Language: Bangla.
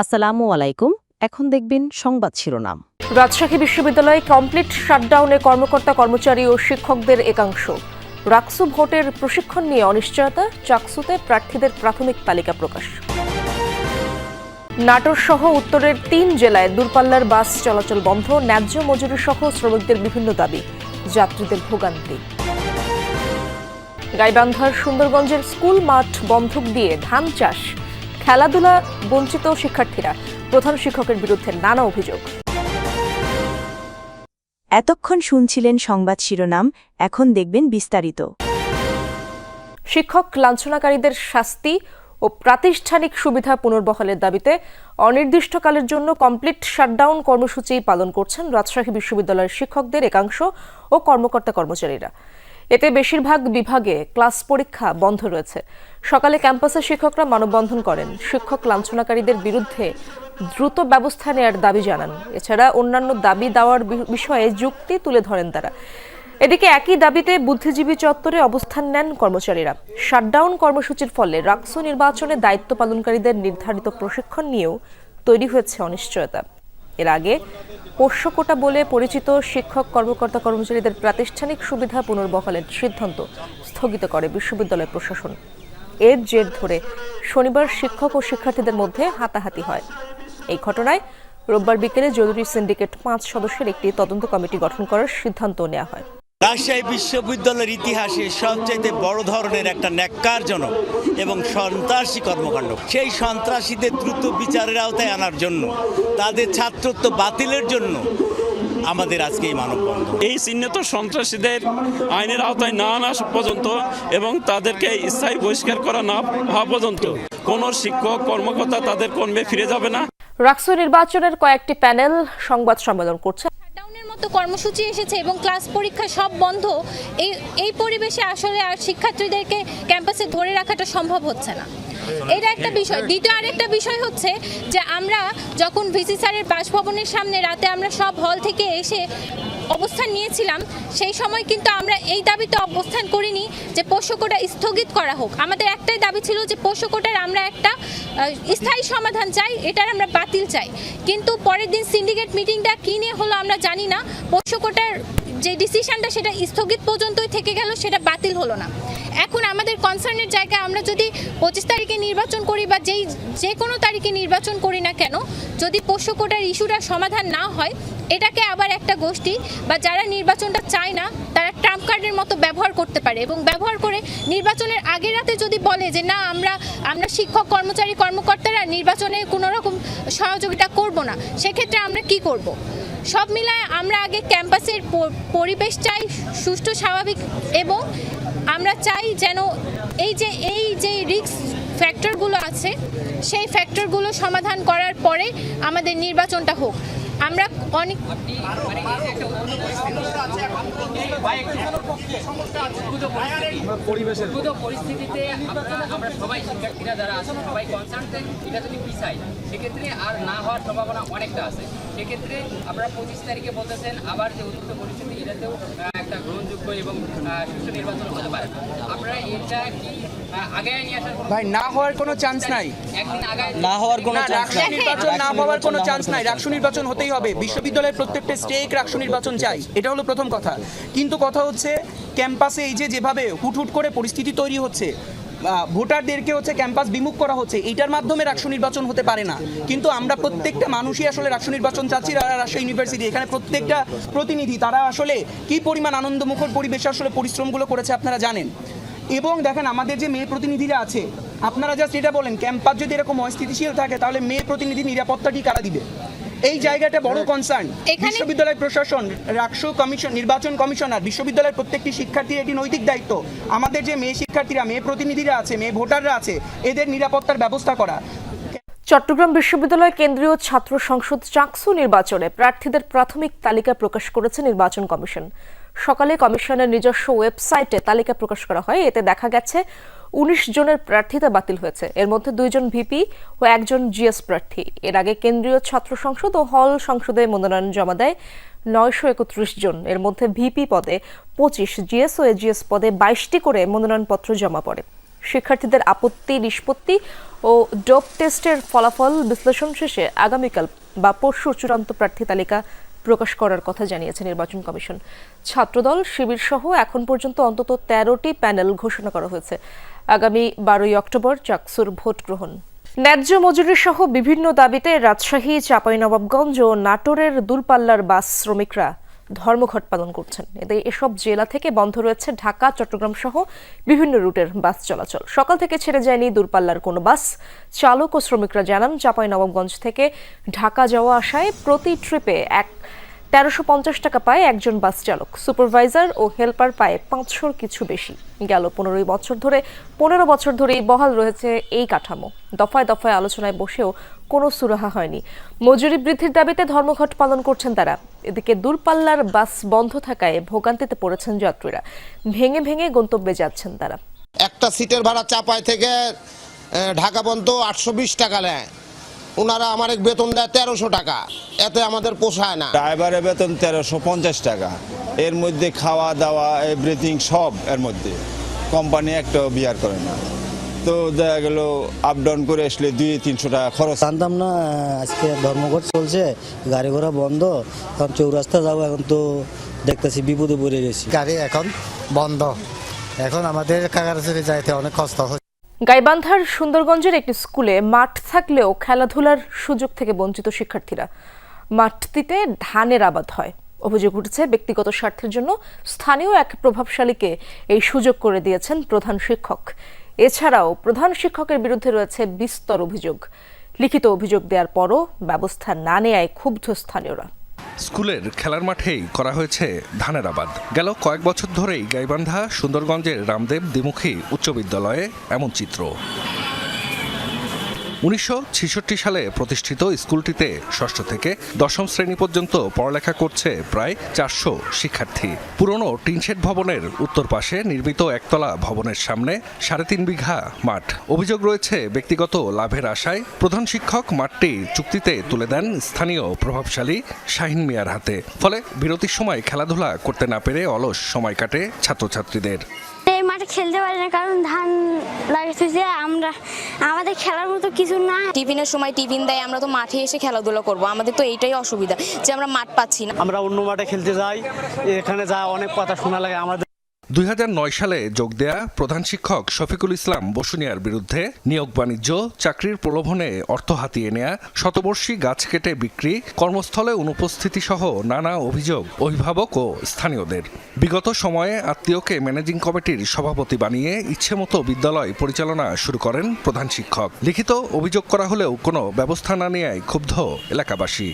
আসসালামু আলাইকুম। এখন দেখবেন সংবাদ শিরোনাম। রাজশাহী বিশ্ববিদ্যালয়ে কমপ্লিট শাটডাউনে কর্মকর্তা কর্মচারী ও শিক্ষকদের একাংশ। রাকসু ভোটের প্রশিক্ষণ নিয়ে অনিশ্চয়তা, চাকসুতে প্রার্থীদের প্রাথমিক তালিকা প্রকাশ। নাটোর সহ উত্তরের ৩ জেলায় দূরপাল্লার বাস চলাচল বন্ধ, ন্যায্য মজুরি সহ শ্রমিকদের বিভিন্ন দাবি, যাত্রীদের ভোগান্তি। গাইবান্ধার সুন্দরগঞ্জের স্কুল মাঠ বন্ধক দিয়ে ধান চাষ, খেলাধুলা বঞ্চিত শিক্ষার্থীরা, প্রধান শিক্ষকের বিরুদ্ধে নানা অভিযোগ। এতক্ষণ শুনছিলেন সংবাদ শিরোনাম, এখন দেখবেন বিস্তারিত। শিক্ষক লাঞ্ছনাকারীদের শাস্তি ও প্রাতিষ্ঠানিক সুবিধা পুনর্বহালের দাবিতে অনির্দিষ্টকালের জন্য কমপ্লিট শাটডাউন কর্মসূচি পালন করছেন রাজশাহী বিশ্ববিদ্যালয়ের শিক্ষকদের একাংশ ও কর্মকর্তা কর্মচারীরা। এতে বেশিরভাগ বিভাগে ক্লাস পরীক্ষা বন্ধ রয়েছে। সকালে ক্যাম্পাসে শিক্ষকরা মানববন্ধন করেন, শিক্ষক লাঞ্ছনাকারীদের বিরুদ্ধে দ্রুত ব্যবস্থা নেওয়ার দাবি জানান। এছাড়া অন্যান্য দাবি দেওয়ার বিষয়ে যুক্তি তুলে ধরেন তারা। এদিকে একই দাবিতে বুদ্ধিজীবী চত্বরে অবস্থান নেন কর্মচারীরা। শাটডাউন কর্মসূচির ফলে রাকসু নির্বাচনে দায়িত্ব পালনকারীদের নির্ধারিত প্রশিক্ষণ নিয়েও তৈরি হয়েছে অনিশ্চয়তা। এর আগে পোষ্য কোটা বলে পরিচিত শিক্ষক কর্মকর্তা কর্মচারীদের প্রাতিষ্ঠানিক সুবিধা পুনর্বহালের সিদ্ধান্ত স্থগিত করে বিশ্ববিদ্যালয় প্রশাসন। এর জের ধরে শনিবার শিক্ষক ও শিক্ষার্থীদের মধ্যে হাতাহাতি হয়। এই ঘটনায় রোববার বিকেলে জরুরি সিন্ডিকেট 5 সদস্যের একটি তদন্ত কমিটি গঠন করার সিদ্ধান্ত নেওয়া হয়। রাজশাহী বিশ্ববিদ্যালয়ের ইতিহাসে সবচাইতে বড় ধরনের একটা ন্যাক্কারজনক এবং সন্ত্রাসী কর্মকাণ্ড, সেই সন্ত্রাসীদের দ্রুত বিচারের আওতায় আনার জন্য, তাদের ছাত্রত্ব বাতিলের জন্য আমাদের আজকে এই মানববন্ধন। এই চিহ্নিত সন্ত্রাসীদের আইনের আওতায় না আনা পর্যন্ত এবং তাদেরকে স্থায়ী বহিষ্কার করা না হওয়া পর্যন্ত কোনো শিক্ষক কর্মকর্তা তাদের কর্মে ফিরে যাবে না। রাকসু নির্বাচনের কয়েকটি প্যানেল সংবাদ সম্মেলন করছে। মতো কর্মসূচি এসেছে এবং ক্লাস পরীক্ষা সব বন্ধ। এই পরিবেশে আসলে আর শিক্ষার্থীদেরকে ক্যাম্পাসে ধরে রাখাটা সম্ভব হচ্ছে না। এটা একটা বিষয়। দ্বিতীয় আরেকটা বিষয় হচ্ছে যে আমরা যখন ভিসি স্যারের বাসভবনের সামনে রাতে আমরা সব হল থেকে এসে অবস্থান নিয়েছিলাম, সেই সময় কিন্তু আমরা এই দাবিতে অবস্থান করিনি যে পোষ্য কোটা স্থগিত করা হোক। আমাদের একটাই দাবি ছিল যে পোষ্য কোটার আমরা একটা স্থায়ী সমাধান চাই, এটার আমরা বাতিল চাই। কিন্তু পরের দিন সিন্ডিকেট মিটিংটা কী নিয়ে হলো আমরা জানি না। পোষ্য কোটার যে ডিসিশনটা সেটা স্থগিত পর্যন্তই থেকে গেল, সেটা বাতিল হলো না। এখন আমাদের কনসার্নের জায়গায় আমরা যদি 25 তারিখে নির্বাচন করি বা যে কোনো তারিখে নির্বাচন করি না কেন, যদি পোষ্য কোটার ইস্যুটা সমাধান না হয়, এটাকে আবার একটা গোষ্ঠী বা যারা নির্বাচনটা চায় না তারা ট্রাম্প কার্ডের মতো ব্যবহার করতে পারে এবং ব্যবহার করে নির্বাচনের আগের রাতে যদি বলে যে না আমরা শিক্ষক কর্মকর্তারা নির্বাচনে কোনো রকম সহযোগিতা করব না, সেক্ষেত্রে আমরা কি করব? সব মিলায় আমরা আগে ক্যাম্পাসের পরিবেশ চাই সুষ্ঠু, স্বাভাবিক, এবং আমরা চাই যেন এই যে রিস্ক ফ্যাক্টরগুলো আছে সেই ফ্যাক্টরগুলো সমাধান করার পরে আমাদের নির্বাচনটা হোক। আমরা অনেক পরিস্থিতিতে আমরা সবাই শিক্ষার্থীরা যারা আছেন সবাই কনসার্ন, এটা যদি পিছাই সেক্ষেত্রে আর না হওয়ার সম্ভাবনা অনেকটা আছে। সেক্ষেত্রে আপনারা 25 তারিখে বলতেছেন আবার যে উদ্ভূত পরিস্থিতি, এটাতেও একটা গ্রহণযোগ্য এবং সুষ্ঠু নির্বাচন হতে পারে। আপনারা এটা কি আগে নিয়ে আসার ভাই না হওয়ার কোনো চান্স নাই, একদিন আগে না হওয়ার কোনো নির্বাচন না হওয়ার কোনো চান্স নাই। রাকসু নির্বাচন হতেই হবে। বিশ্ববিদ্যালয়ের প্রত্যেকটা স্টেক রাকসু নির্বাচন চাই, এটা হলো প্রথম কথা। কিন্তু কথা হচ্ছে ক্যাম্পাসে এই যেভাবে হুট করে পরিস্থিতি তৈরি হচ্ছে, ভোটারদেরকে হচ্ছে ক্যাম্পাস বিমুখ করা হচ্ছে, এইটার মাধ্যমে রাকসু নির্বাচন হতে পারে না। কিন্তু আমরা প্রত্যেকটা মানুষই আসলে রাকসু নির্বাচন চাচ্ছি। রাজশাহী ইউনিভার্সিটি এখানে প্রত্যেকটা প্রতিনিধি তারা আসলে কি পরিমাণ আনন্দমুখর পরিবেশে আসলে পরিশ্রমগুলো করেছে আপনারা জানেন। এবং দেখেন আমাদের যে মেয়ে প্রতিনিধিরা আছে, আপনারা জাস্ট এটা বলেন ক্যাম্পাস যদি এরকম অস্থিতিশীল থাকে তাহলে মেয়ে প্রতিনিধি নিরাপত্তাটি কারা দিবে? এই জায়গাটা বড় কনসার্ন। বিশ্ববিদ্যালয় প্রশাসন, রাকসু কমিশন, নির্বাচন কমিশনার, বিশ্ববিদ্যালয়ের প্রত্যেকটি শিক্ষার্থীর এটি নৈতিক দায়িত্ব আমাদের যে মেয়ে শিক্ষার্থীরা, মেয়ে প্রতিনিধিরা আছে, মেয়ে ভোটাররা আছে, এদের নিরাপত্তার ব্যবস্থা করা। চট্টগ্রাম বিশ্ববিদ্যালয় কেন্দ্রীয় ছাত্র সংসদ চাকসু নির্বাচনে প্রার্থীদের প্রাথমিক তালিকা প্রকাশ করেছে নির্বাচন কমিশন। সকালে কমিশনের নিজস্ব ওয়েবসাইটে তালিকা প্রকাশ করা হয়। এতে দেখা গেছে 19 জনের প্রার্থিতা বাতিল হয়েছে। এর মধ্যে 2 জন ভিপি ও 1 জন জিএস প্রার্থী। এর আগে কেন্দ্রীয় ছাত্র সংসদ ও হল সংসদে মনোনয়ন জমা দেয় 931 জন। এর মধ্যে ভিপি পদে 25, জিএস ও এজিএস পদে 22টি করে মনোনয়নপত্র জমা পড়ে। শিক্ষার্থীদের আপত্তি নিষ্পত্তি ও ডোপ টেস্টের ফলাফল বিশ্লেষণ শেষে আগামীকাল বা পরশু চূড়ান্ত প্রার্থী তালিকা প্রকাশ করার কথা জানিয়েছে নির্বাচন কমিশন। ছাত্রদল, শিবির সহ এখন পর্যন্ত অন্তত 13টি প্যানেল ঘোষণা করা হয়েছে। আগামী 12ই অক্টোবর চাকসুর ভোট গ্রহণ। ন্যায্য মজুরি সহ বিভিন্ন দাবিতে রাজশাহী, চাঁপাইনবাবগঞ্জ ও নাটোরের দূরপাল্লার বাস শ্রমিকরা ধর্মঘট পালন করছেন। এতে এসব জেলা থেকে বন্ধ রয়েছে ঢাকা, চট্টগ্রাম সহ বিভিন্ন রুটের বাস চলাচল। সকাল থেকে ছেড়ে যায়নি দূরপাল্লার কোনো বাস। চালক ও শ্রমিকরা জানান, চাঁপাইনবাবগঞ্জ থেকে ঢাকা যাওয়া আসায় প্রতি ট্রিপে 1350 টাকা পায় একজন বাস চালক। সুপারভাইজার ও হেল্পার পায় 500 কিছু বেশি। গেল 15 বছর ধরেই বহাল রয়েছে এই কাঠামো। দফায় দফায় আলোচনায় বসেও কোনো সুরাহা হয়নি। মজুরি বৃদ্ধির দাবিতে ধর্মঘট পালন করছেন তারা। এদিকে দূরপাল্লার বাস বন্ধ থাকায় ভোগান্তিতে পড়েছেন যাত্রীরা। ভেঙে ভেঙে গন্তব্যে যাচ্ছেন তারা। একটা সিটের ভাড়া চাপাই থেকে ঢাকা পর্যন্ত 820 টাকা নেয়। ওনারা আমার বেতন দেয় 1300 টাকা। এতে আমাদের পোষায় না। ড্রাইভারের বেতন 1350 টাকা। এর মধ্যে খাওয়া দাওয়া এভরিথিং সব এর মধ্যে। কোম্পানি একটা বিয়ার করে না। তো দেখা গেল আপ ডাউন করে আসলে 200-300 টাকা খরচ। জানতাম না আজকে ধর্মঘট চলছে, গাড়ি ঘোড়া বন্ধ। কারণ চৌরাস্তা যাবো, এখন তো দেখতেছি বিপদে পড়ে গেছি। গাড়ি এখন বন্ধ, এখন আমাদের খাগড়াছড়ি যাইতে অনেক কষ্ট হচ্ছে। গাইবান্ধার সুন্দরগঞ্জের একটি স্কুলে মাঠ থাকলেও খেলাধুলার সুযোগ থেকে বঞ্চিত শিক্ষার্থীরা। মাঠটিতে ধানের আবাদ হয়। অভিযোগ উঠেছে, ব্যক্তিগত স্বার্থের জন্য স্থানীয় এক প্রভাবশালীকে এই সুযোগ করে দিয়েছেন প্রধান শিক্ষক। এছাড়াও প্রধান শিক্ষকের বিরুদ্ধে রয়েছে বিস্তর অভিযোগ। লিখিত অভিযোগ দেওয়ার পরও ব্যবস্থা না নেয়ায় ক্ষুব্ধ স্থানীয়রা। স্কুলের খেলার মাঠেই করা হয়েছে ধানের আবাদ। গেল কয়েক বছর ধরেই গাইবান্ধা সুন্দরগঞ্জের রামদেব দ্বিমুখী উচ্চ বিদ্যালয়ে এমন চিত্র। 1966 সালে প্রতিষ্ঠিত স্কুলটিতে ষষ্ঠ থেকে দশম শ্রেণী পর্যন্ত পড়ালেখা করছে প্রায় 400 শিক্ষার্থী। পুরনো টিনশেড ভবনের উত্তর পাশে নির্মিত একতলা ভবনের সামনে 3.5 বিঘা মাঠ। অভিযোগ রয়েছে, ব্যক্তিগত লাভের আশায় প্রধান শিক্ষক মাঠটি চুক্তিতে তুলে দেন স্থানীয় প্রভাবশালী শাহিন মিয়ার হাতে। ফলে বিরতির সময় খেলাধুলা করতে না পেরে অলস সময় কাটে ছাত্রছাত্রীদের। এই মাঠে খেলতে পারি না, কারণ ধান লাগাইছে যে আমাদের খেলার মতো কিছু না। টিফিনের সময় টিফিন দেয়, আমরা তো মাঠে এসে খেলাধুলা করব। আমাদের তো এইটাই অসুবিধা যে আমরা মাঠ পাচ্ছি না। আমরা অন্য মাঠে খেলতে যাই, এখানে যা অনেক কথা শোনা লাগে আমাদের। 2009 সালে যোগ দেয়া প্রধান শিক্ষক শফিকুল ইসলাম বসুনিয়ার বিরুদ্ধে নিয়োগ বাণিজ্য, চাকরির প্রলোভনে অর্থ হাতিয়ে নেয়া, শতবর্ষী গাছ কেটে বিক্রি, কর্মস্থলে অনুপস্থিতি সহ নানা অভিযোগ অভিভাবক ও স্থানীয়দের। বিগত সময়ে আত্মীয়কে ম্যানেজিং কমিটির সভাপতি বানিয়ে ইচ্ছেমতো বিদ্যালয় পরিচালনা শুরু করেন প্রধান শিক্ষক। লিখিত অভিযোগ করা হলেও কোনো ব্যবস্থা না নেয়ায় ক্ষুব্ধ এলাকাবাসী।